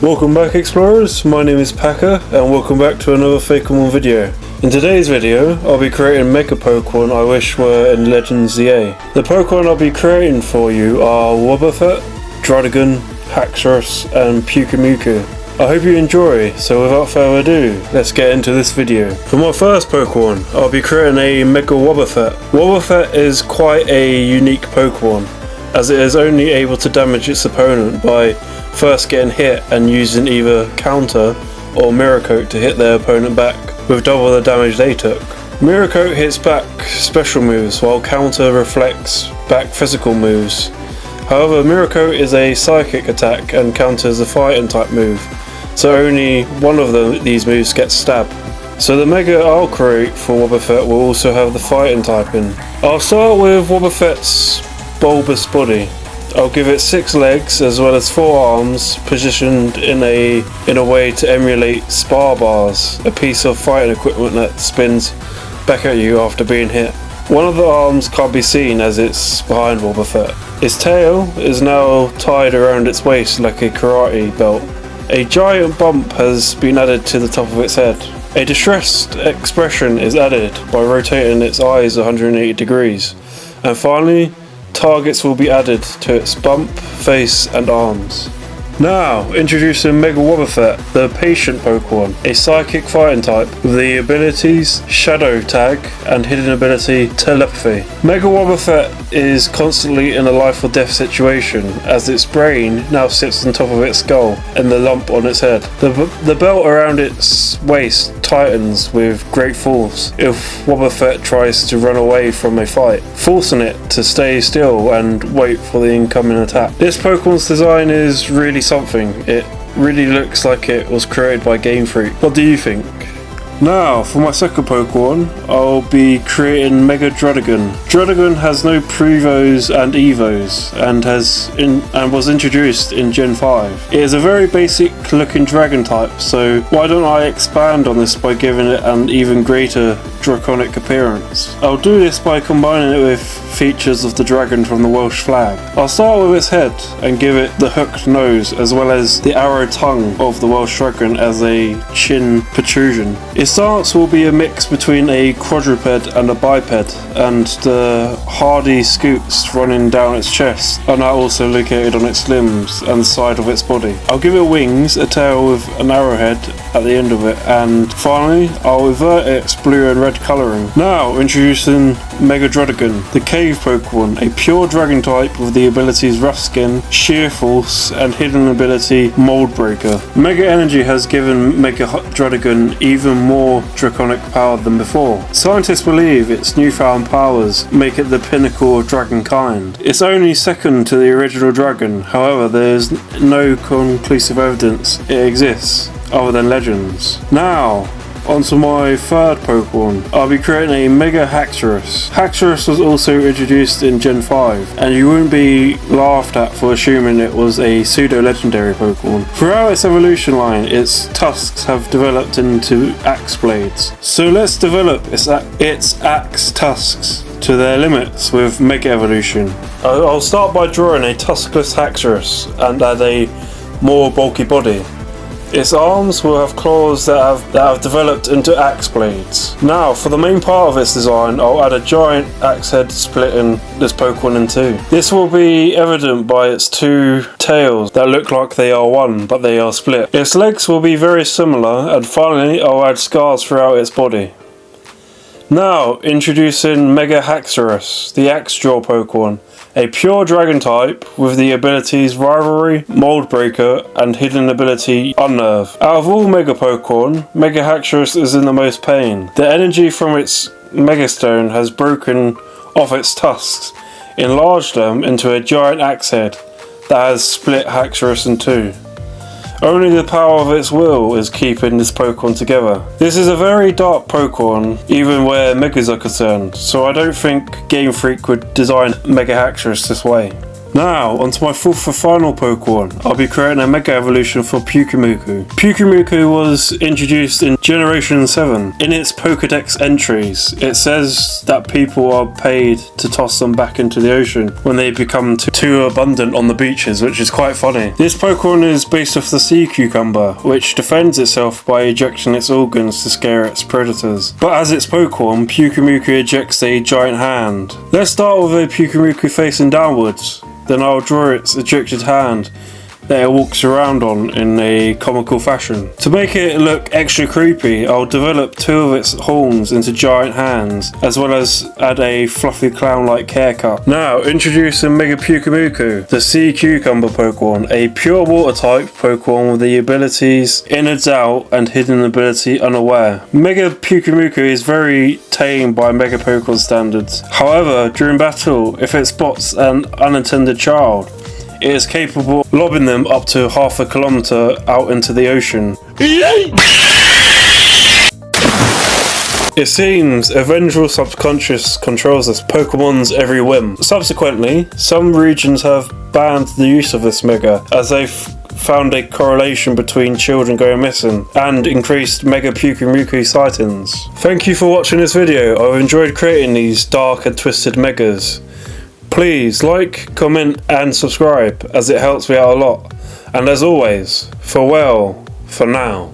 Welcome back, explorers. My name is Paka and welcome back to another Pkemon video. In today's video I'll be creating Mega Pokemon I wish were in Legends ZA. The Pokemon I'll be creating for you are Wobbuffet, Druddigon, Haxorus and Pkemon. I hope you enjoy, so without further ado, let's get into this video. For my first Pokemon, I'll be creating a Mega Wobbuffet. Wobbuffet is quite a unique Pokemon, as it is only able to damage its opponent by first getting hit and using either Counter or Mirror Coat to hit their opponent back with double the damage they took. Mirror Coat hits back special moves while Counter reflects back physical moves. However, Mirror Coat is a psychic attack and counters a fighting type move, so only one of these moves gets stabbed. So the Mega I'll create for Wobbuffet will also have the fighting type in. I'll start with Wobbuffet's bulbous body. I'll give it 6 legs as well as 4 arms positioned in a way to emulate spar bars, a piece of fighting equipment that spins back at you after being hit. One of the arms can't be seen as it's behind Wobbuffet. Its tail is now tied around its waist like a karate belt. A giant bump has been added to the top of its head. A distressed expression is added by rotating its eyes 180 degrees. And finally, targets will be added to its bump, face and arms. Now, introducing Mega Wobbuffet, the Patient Pokemon, a psychic fighting type with the abilities Shadow Tag and hidden ability Telepathy. Mega Wobbuffet is constantly in a life or death situation as its brain now sits on top of its skull and the lump on its head. The belt around its waist tightens with great force if Wobbuffet tries to run away from a fight, forcing it to stay still and wait for the incoming attack. This Pokemon's design is really something. It really looks like it was created by Game Freak. What do you think? Now, for my second Pokemon, I'll be creating Mega Druddigon. Druddigon has no Prevos and Evos and was introduced in Gen 5. It is a very basic looking dragon type, so why don't I expand on this by giving it an even greater draconic appearance. I'll do this by combining it with features of the dragon from the Welsh flag. I'll start with its head and give it the hooked nose as well as the arrow tongue of the Welsh dragon as a chin protrusion. Its stance will be a mix between a quadruped and a biped, and the hardy scoots running down its chest are now also located on its limbs and the side of its body. I'll give it wings, a tail with an arrowhead at the end of it, and finally I'll invert its blue and red colouring. Now introducing Mega Druddigon, the cave Pokemon, a pure dragon type with the abilities Rough Skin, Sheer Force and hidden ability Mold Breaker. Mega Energy has given Mega Druddigon even more draconic power than before. Scientists believe its newfound powers make it the pinnacle of dragon kind. It's only second to the original dragon, however there is no conclusive evidence it exists other than legends. Now, onto my third Pokemon. I'll be creating a Mega Haxorus. Haxorus was also introduced in Gen 5, and you wouldn't be laughed at for assuming it was a pseudo-legendary Pokemon. Throughout its evolution line, its tusks have developed into axe blades. So let's develop its axe tusks to their limits with Mega Evolution. I'll start by drawing a tuskless Haxorus and add a more bulky body. Its arms will have claws that have developed into axe blades. Now, for the main part of its design, I'll add a giant axe head splitting this Pokemon in two. This will be evident by its 2 tails that look like they are one, but they are split. Its legs will be very similar, and finally I'll add scars throughout its body. Now, introducing Mega Haxorus, the Axe Jaw Pokemon. A pure dragon type with the abilities Rivalry, Mold Breaker and hidden ability Unnerve. Out of all Mega Pokemon, Mega Haxorus is in the most pain. The energy from its Mega Stone has broken off its tusks, enlarged them into a giant axe head that has split Haxorus in two. Only the power of its will is keeping this Pokemon together. This is a very dark Pokemon, even where Megas are concerned, so I don't think Game Freak would design Mega Haxorus this way. Now, onto my fourth and final Pokemon. I'll be creating a Mega Evolution for Pkemon. Pkemon was introduced in Generation 7. In its Pokedex entries, it says that people are paid to toss them back into the ocean when they become too abundant on the beaches, which is quite funny. This Pokemon is based off the sea cucumber, which defends itself by ejecting its organs to scare its predators. But as its Pokemon, Pkemon ejects a giant hand. Let's start with a Pkemon facing downwards. Then I'll draw its ejected hand that it walks around on in a comical fashion. To make it look extra creepy, I'll develop two of its horns into giant hands, as well as add a fluffy clown-like haircut. Now, introducing Mega Pkemon, the Sea Cucumber Pokemon, a pure water type Pokemon with the abilities Innards Out and Hidden Ability Unaware. Mega Pkemon is very tame by Mega Pokemon standards. However, during battle, if it spots an unintended child, it is capable of lobbing them up to half a kilometer out into the ocean. It seems a vengeful subconscious controls this Pokemon's every whim. Subsequently, some regions have banned the use of this Mega, as they've found a correlation between children going missing and increased Mega Pkemon sightings. Thank you for watching this video. I've enjoyed creating these dark and twisted Megas. Please like, comment and subscribe, as it helps me out a lot. And as always, farewell for now.